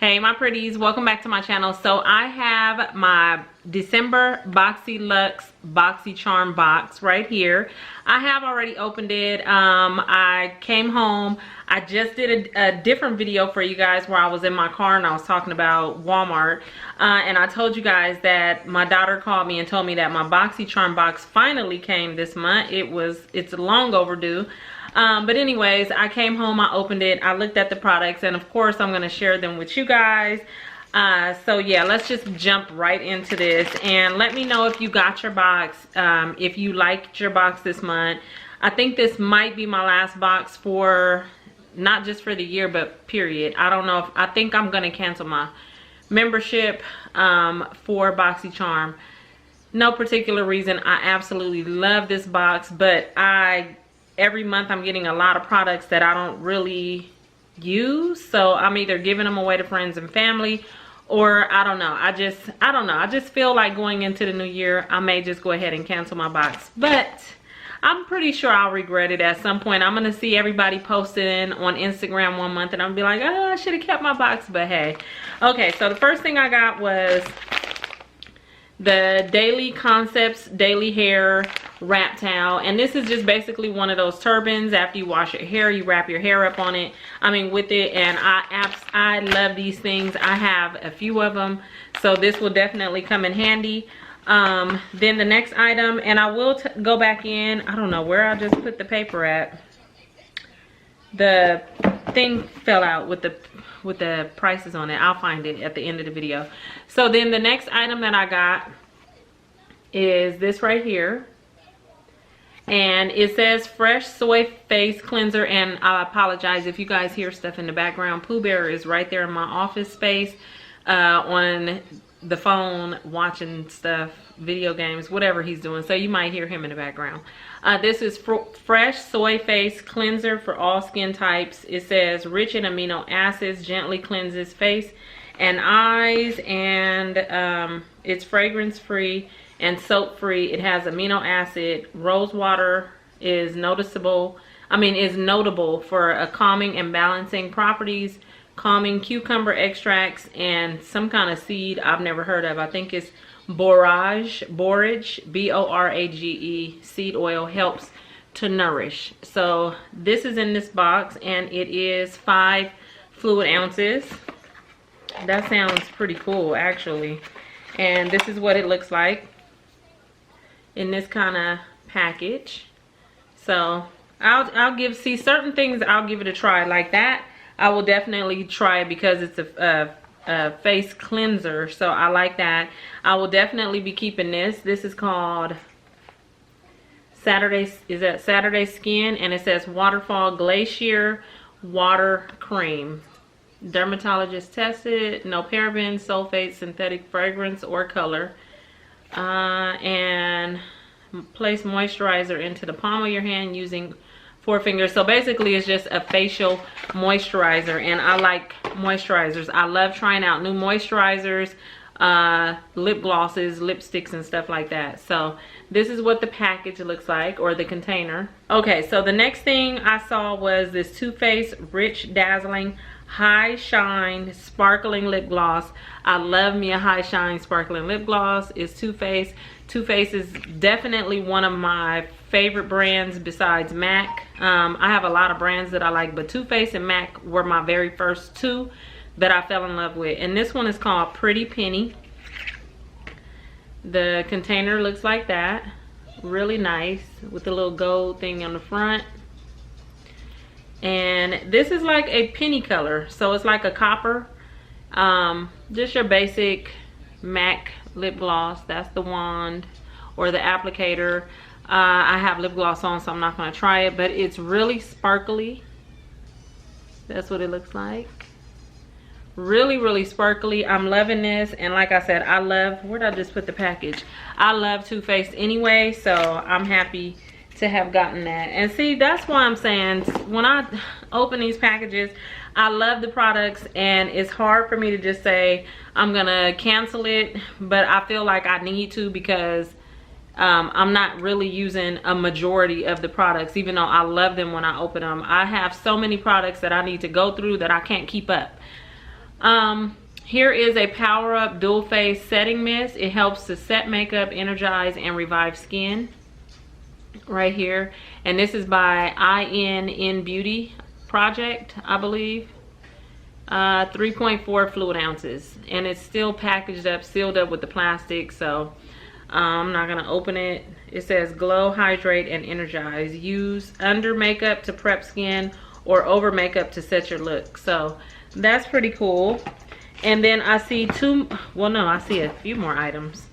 Hey my pretties, welcome back to my channel. So I have my December Boxy Luxe Boxycharm box right here. I have already opened it. I came home. I just did a different video for you guys where I was in my car and I was talking about Walmart. And I told you guys that my daughter called me and told me that my Boxycharm box finally came this month. It's long overdue. But anyways, I came home, I opened it, I looked at the products, and of course I'm going to share them with you guys. So yeah, let's just jump right into this and let me know if you got your box, if you liked your box this month. I think this might be my last box for, not just for the year, but period. I don't know I think I'm going to cancel my membership for Boxycharm. No particular reason. I absolutely love this box, but every month I'm getting a lot of products that I don't really use, so I'm either giving them away to friends and family, or I don't know. I don't know. I just feel like going into the new year, I may just go ahead and cancel my box, but I'm pretty sure I'll regret it at some point. I'm gonna see everybody posting on Instagram one month and I'll be like, oh, I should have kept my box, but hey. Okay, so the first thing I got was the Daily Concepts Daily Hair Wrap Towel, and this is just basically one of those turbans. After you wash your hair, you wrap your hair up on it, with it, and I love these things. I have a few of them, so this will definitely come in handy. Then the next item, and I will go back in, I don't know where I just put the paper at. The thing fell out with the prices on it. I'll find it at the end of the video. So then the next item that I got is this right here, and it says Fresh Soy Face Cleanser. And I apologize if you guys hear stuff in the background. Pooh Bear is right there in my office space on the phone watching stuff, video games, whatever he's doing, so you might hear him in the background. This is Fresh Soy Face Cleanser for all skin types. It says rich in amino acids, gently cleanses face and eyes, and it's fragrance free and soap free. It has amino acid. Rose water is notable for a calming and balancing properties. Calming cucumber extracts and some kind of seed I've never heard of. I think it's borage, B-O-R-A-G-E seed oil, helps to nourish. So this is in this box, and it is 5 fluid ounces. That sounds pretty cool actually. And this is what it looks like in this kind of package. So I'll see certain things, I'll give it a try. Like that, I will definitely try it because it's a face cleanser, so I like that. I will definitely be keeping this. This is called Saturday Skin, and it says Waterfall Glacier Water Cream. Dermatologist tested, no parabens, sulfates, synthetic fragrance or color. And place moisturizer into the palm of your hand using 4 fingers. So basically it's just a facial moisturizer, and I like moisturizers. I love trying out new moisturizers, lip glosses, lipsticks and stuff like that. So this is what the package looks like, or the container. Okay, so the next thing I saw was this Too Faced Rich Dazzling High Shine Sparkling Lip Gloss. I love me a high shine sparkling lip gloss. It's Too Faced. Too Faced is definitely one of my favorite brands besides MAC. I have a lot of brands that I like, but Too Faced and MAC were my very first two that I fell in love with. And this one is called Pretty Penny. The container looks like that. Really nice with the little gold thing on the front. And this is like a penny color, so it's like a copper. Just your basic MAC lip gloss. That's the wand or the applicator. I have lip gloss on, so I'm not going to try it, but it's really sparkly. That's what it looks like. Really sparkly. I'm loving this, and like I said, I love, where did I just put the package? I love Too Faced anyway, so I'm happy to have gotten that. And see, that's why I'm saying when I open these packages, I love the products, and it's hard for me to just say I'm gonna cancel it, but I feel like I need to, because I'm not really using a majority of the products, even though I love them when I open them. I have so many products that I need to go through that I can't keep up. Here is a Power Up Dual Phase Setting Mist. It helps to set makeup, energize, and revive skin. Right here. And this is by INN Beauty Project, I believe. 3.4 fluid ounces. And it's still packaged up, sealed up with the plastic. So I'm not going to open it. It says glow, hydrate, and energize. Use under makeup to prep skin or over makeup to set your look. So that's pretty cool. And then I see I see a few more items.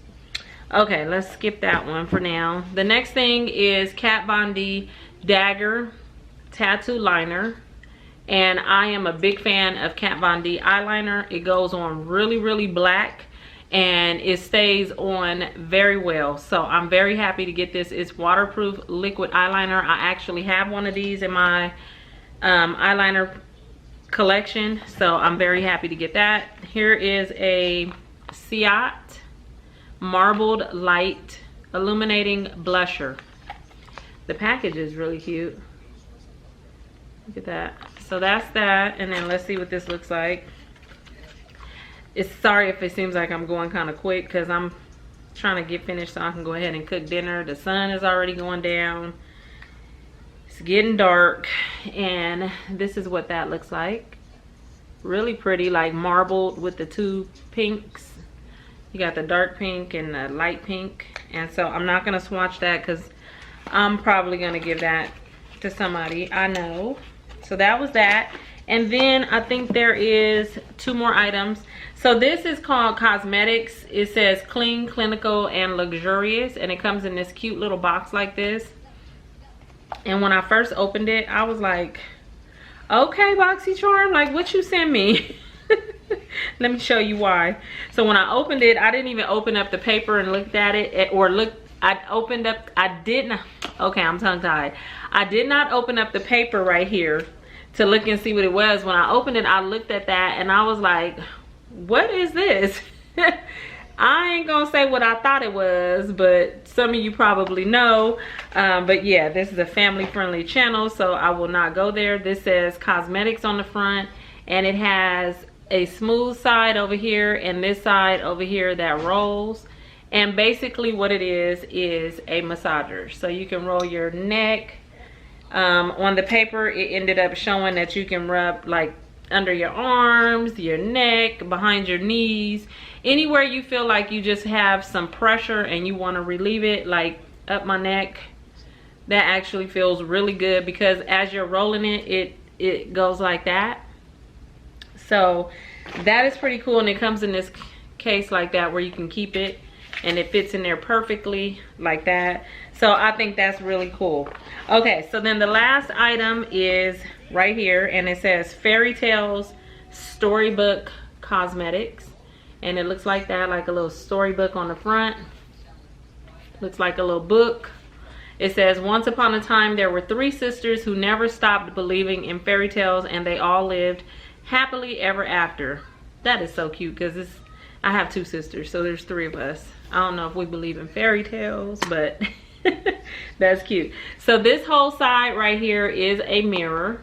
Okay, let's skip that one for now. The next thing is Kat Von D Dagger Tattoo Liner. And I am a big fan of Kat Von D eyeliner. It goes on really, really black. And it stays on very well. So I'm very happy to get this. It's waterproof liquid eyeliner. I actually have one of these in my eyeliner collection. So I'm very happy to get that. Here is a Ciat Marbled Light Illuminating Blusher. The package is really cute. Look at that. So that's that. And then let's see what this looks like. It's sorry if it seems like I'm going kind of quick because I'm trying to get finished so I can go ahead and cook dinner. The sun is already going down. It's getting dark. And this is what that looks like. Really pretty, like marbled with the two pinks. You got the dark pink and the light pink. And so I'm not going to swatch that because I'm probably going to give that to somebody I know. So that was that. And then I think there is 2 more items. So this is called Cosmetics. It says clean, clinical, and luxurious. And it comes in this cute little box like this. And when I first opened it, I was like, okay, Boxycharm, like what you send me? Let me show you why. So when I opened it, I didn't even open up the paper and looked at it, okay, I'm tongue tied. I did not open up the paper right here to look and see what it was. When I opened it, I looked at that and I was like, what is this? I ain't gonna say what I thought it was, but some of you probably know. But yeah, this is a family friendly channel, so I will not go there. This says cosmetics on the front, and it has a smooth side over here and this side over here that rolls. And basically what it is a massager. So you can roll your neck. On the paper, it ended up showing that you can rub like under your arms, your neck, behind your knees, anywhere you feel like you just have some pressure and you want to relieve it, like up my neck. That actually feels really good because as you're rolling it goes like that. So that is pretty cool, and it comes in this case like that where you can keep it and it fits in there perfectly like that. So I think that's really cool. Okay, so then the last item is right here, and it says Fairy Tales Storybook Cosmetics, and it looks like that, like a little storybook on the front. Looks like a little book. It says, once upon a time there were 3 sisters who never stopped believing in fairy tales, and they all lived happily ever after. That is so cute because I have 2 sisters, so there's 3 of us. I don't know if we believe in fairy tales, but that's cute. So this whole side right here is a mirror,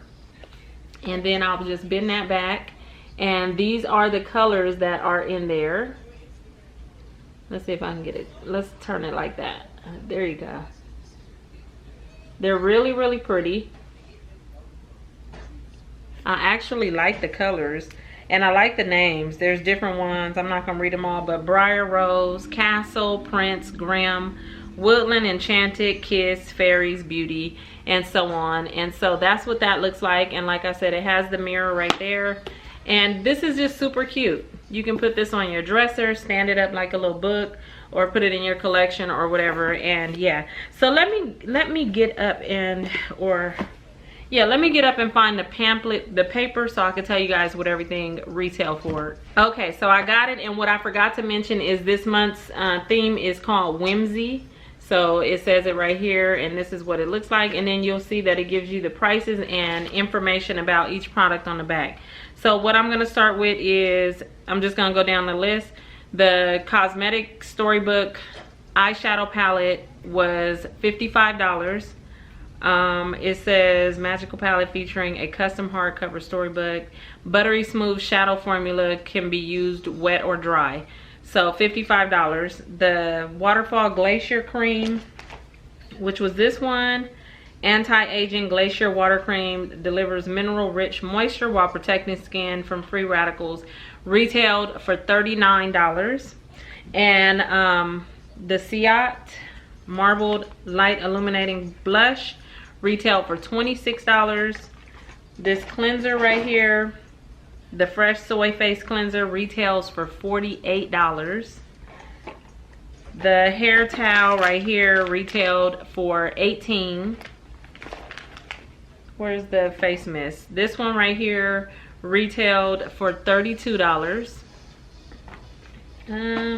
and then I'll just bend that back, and these are the colors that are in there. Let's see if I can get it. Let's turn it like that. There you go. They're really, really pretty. I actually like the colors, and I like the names. There's different ones. I'm not gonna read them all, but Briar Rose, Castle, Prince, Grimm, Woodland, Enchanted, Kiss, Fairies, Beauty, and so on. And so that's what that looks like. And like I said, it has the mirror right there. And this is just super cute. You can put this on your dresser, stand it up like a little book, or put it in your collection or whatever. And yeah, so let me get up and let me get up and find the pamphlet, the paper, so I can tell you guys what everything retail for. Okay, so I got it, and what I forgot to mention is this month's theme is called Whimsy. So it says it right here, and this is what it looks like. And then you'll see that it gives you the prices and information about each product on the back. So what I'm gonna start with is, I'm just gonna go down the list. The Cosmetic Storybook eyeshadow palette was $55. It says magical palette featuring a custom hardcover storybook. Buttery smooth shadow formula, can be used wet or dry. So $55. The waterfall glacier cream, which was this one, anti-aging glacier water cream, delivers mineral rich moisture while protecting skin from free radicals, retailed for $39. And the Ciat marbled light illuminating blush, retailed for $26. This cleanser right here, the fresh soy face cleanser, retails for $48. The hair towel right here retailed for $18. Where's the face mist? This one right here retailed for $32.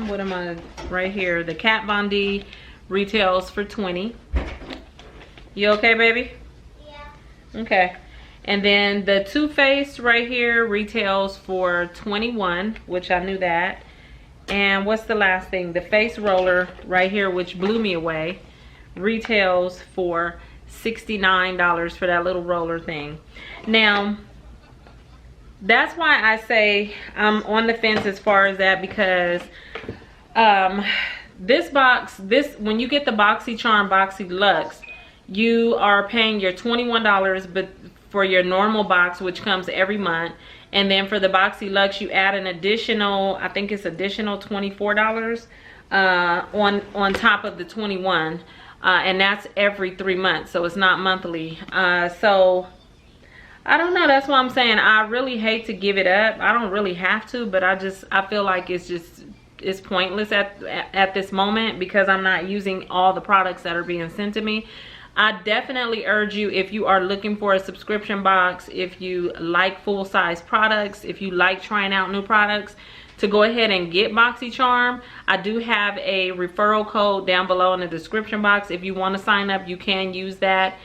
What am I right here? The Kat Von D retails for $20. You okay, baby? Yeah. Okay. And then the Too Faced right here retails for $21, which I knew that. And what's the last thing? The face roller right here, which blew me away, retails for $69 for that little roller thing. Now, that's why I say I'm on the fence as far as that, because this box, when you get the Boxycharm Boxy Luxe, you are paying your $21 but for your normal box, which comes every month. And then for the Boxy Luxe, you add an additional, I think it's additional $24 on top of the 21, and that's every 3 months, so it's not monthly. So I don't know, that's what I'm saying. I really hate to give it up. I don't really have to, but I feel like it's pointless at this moment, because I'm not using all the products that are being sent to me. I definitely urge you, if you are looking for a subscription box, if you like full-size products, if you like trying out new products, to go ahead and get Boxycharm. I do have a referral code down below in the description box. If you want to sign up, you can use that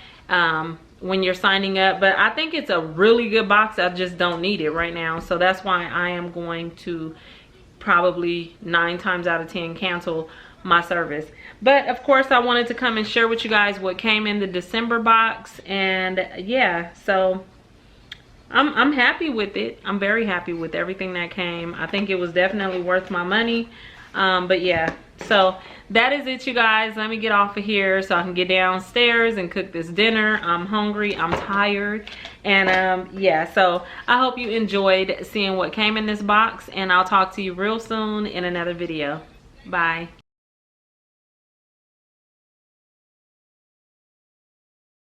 when you're signing up. But I think it's a really good box. I just don't need it right now. So that's why I am going to probably 9 times out of 10 cancel my service. But of course, I wanted to come and share with you guys what came in the December box. And yeah, so I'm happy with it. I'm very happy with everything that came. I think it was definitely worth my money. But yeah, so that is it, you guys. Let me get off of here so I can get downstairs and cook this dinner. I'm hungry, I'm tired. And yeah, so I hope you enjoyed seeing what came in this box, and I'll talk to you real soon in another video. Bye.